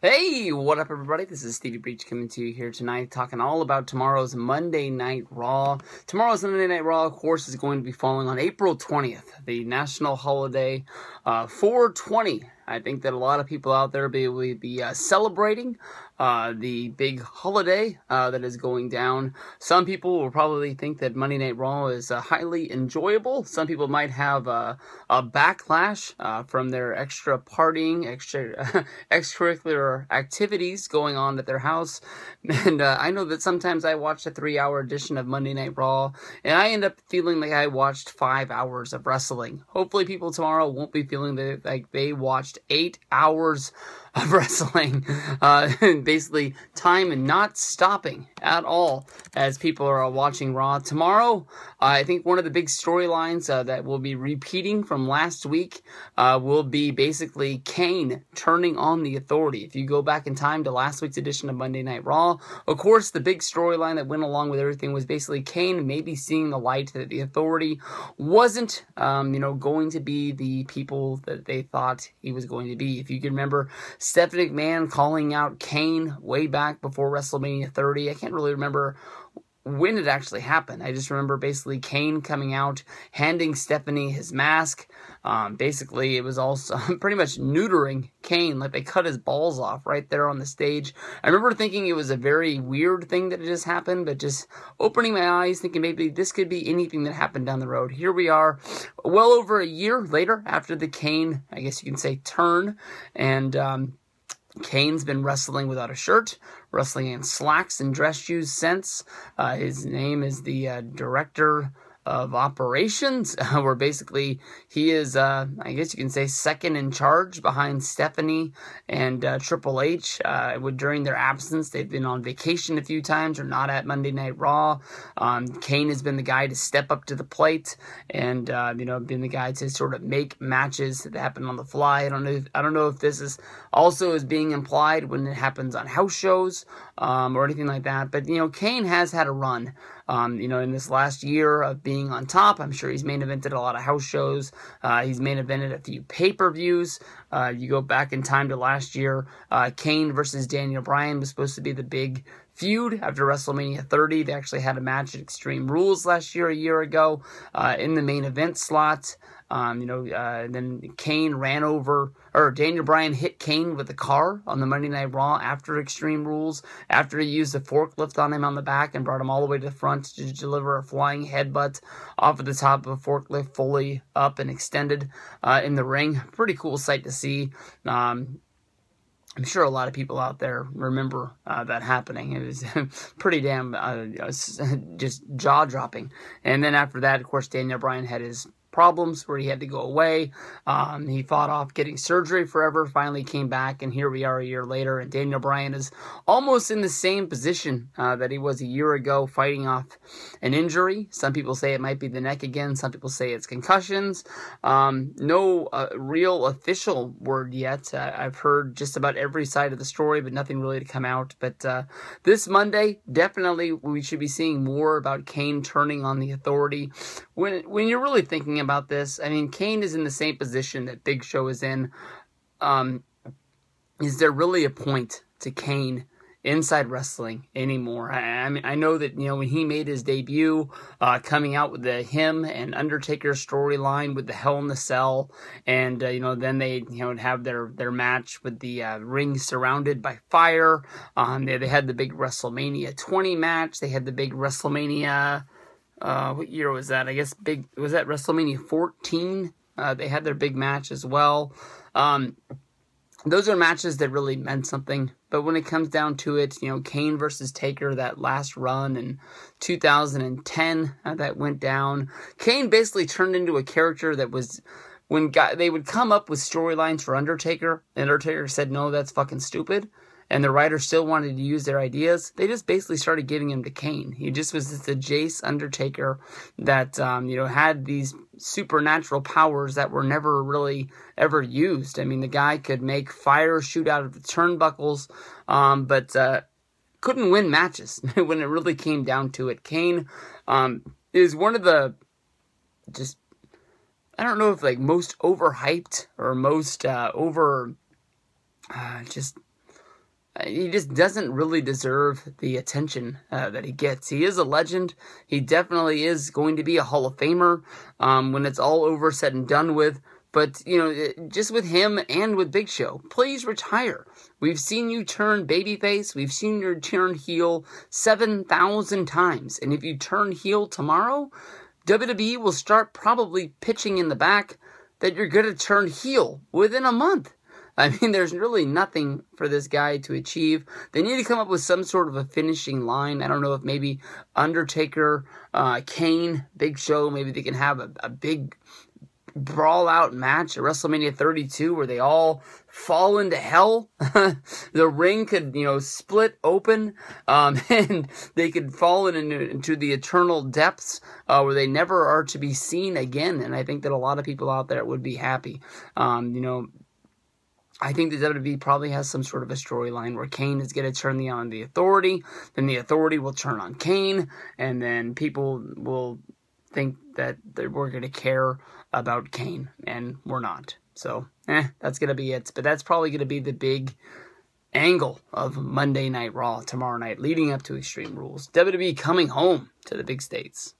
Hey, what up everybody? This is Stevie Breach coming to you here tonight, talking all about tomorrow's Monday Night Raw. Tomorrow's Monday Night Raw, of course, is going to be falling on April 20th, the national holiday, 420. I think that a lot of people out there will be celebrating the big holiday that is going down. Some people will probably think that Monday Night Raw is highly enjoyable. Some people might have a backlash from their extra partying, extracurricular activities going on at their house. And I know that sometimes I watch a 3-hour edition of Monday Night Raw, and I end up feeling like I watched 5 hours of wrestling. Hopefully people tomorrow won't be feeling like they watched 8 hours of wrestling, basically time and not stopping at all as people are watching Raw. Tomorrow, I think one of the big storylines that will be repeating from last week will be basically Kane turning on the Authority. If you go back in time to last week's edition of Monday Night Raw, of course, the big storyline that went along with everything was basically Kane maybe seeing the light that the Authority wasn't, going to be the people that they thought he was going to be. If you can remember, Stephanie McMahon calling out Kane way back before WrestleMania 30. I can't really remember when it actually happened. I just remember basically Kane coming out, handing Stephanie his mask. Basically, it was also pretty much neutering Kane, like they cut his balls off right there on the stage. I remember thinking it was a very weird thing that had just happened, but just opening my eyes, thinking maybe this could be anything that happened down the road. Here we are, well over a year later after the Kane, I guess you can say, turn, and Kane's been wrestling without a shirt, wrestling in slacks and dress shoes since. His name is the Director of Operations, where basically he is, I guess you can say, second in charge behind Stephanie and Triple H. During their absence, they've been on vacation a few times or not at Monday Night Raw. Kane has been the guy to step up to the plate and, been the guy to sort of make matches that happen on the fly. I don't know if this is also is being implied when it happens on house shows or anything like that. But, Kane has had a run. In this last year of being on top. I'm sure he's main evented a lot of house shows. He's main evented a few pay-per-views. You go back in time to last year, Kane versus Daniel Bryan was supposed to be the big feud after WrestleMania 30. They actually had a match at Extreme Rules last year, a year ago, in the main event slot. Then Kane ran over, or Daniel Bryan hit Kane with a car on the Monday Night Raw after Extreme Rules, after he used a forklift on him on the back and brought him all the way to the front to deliver a flying headbutt off of the top of a forklift, fully up and extended in the ring. Pretty cool sight to see. I'm sure a lot of people out there remember that happening. It was pretty damn just jaw-dropping. And then after that, of course, Daniel Bryan had his problems where he had to go away. He fought off getting surgery forever, finally came back, and here we are a year later, and Daniel Bryan is almost in the same position that he was a year ago, fighting off an injury. Some people say it might be the neck again. Some people say it's concussions. No real official word yet. I've heard just about every side of the story, but nothing really to come out. But this Monday, definitely we should be seeing more about Kane turning on the Authority. When you're really thinking about this, I mean, Kane is in the same position that Big Show is in. Is there really a point to Kane inside wrestling anymore? I mean, I know that, when he made his debut, coming out with the him and Undertaker storyline with the Hell in the Cell, and, then they, have their match with the ring surrounded by fire. They had the big WrestleMania 20 match. They had the big WrestleMania, what year was that? I guess was that WrestleMania 14? They had their big match as well. Those are matches that really meant something. But when it comes down to it, Kane versus Taker, that last run in 2010 that went down, Kane basically turned into a character that was, when they would come up with storylines for Undertaker, and Undertaker said, no, that's fucking stupid, and the writers still wanted to use their ideas, they just basically started giving him to Kane. He just was this Jace Undertaker that, had these supernatural powers that were never really ever used. I mean, the guy could make fire shoot out of the turnbuckles, but couldn't win matches when it really came down to it. Kane is one of the, just, I don't know if most overhyped or most just he just doesn't really deserve the attention that he gets. He is a legend. He definitely is going to be a Hall of Famer when it's all over, said and done with. But, you know, just with him and with Big Show, please retire. We've seen you turn babyface. We've seen you turn heel 7,000 times. And if you turn heel tomorrow, WWE will start probably pitching in the back that you're going to turn heel within a month. I mean, there's really nothing for this guy to achieve. They need to come up with some sort of a finishing line. I don't know if maybe Undertaker, Kane, Big Show, maybe they can have a big brawl-out match at WrestleMania 32 where they all fall into hell. The ring could, you know, split open, and they could fall into the eternal depths where they never are to be seen again. And I think that a lot of people out there would be happy. You know, I think the WWE probably has some sort of a storyline where Kane is going to turn on the Authority, then the Authority will turn on Kane, and then people will think that we're going to care about Kane, and we're not. So, that's going to be it. But that's probably going to be the big angle of Monday Night Raw tomorrow night, leading up to Extreme Rules. WWE coming home to the big states.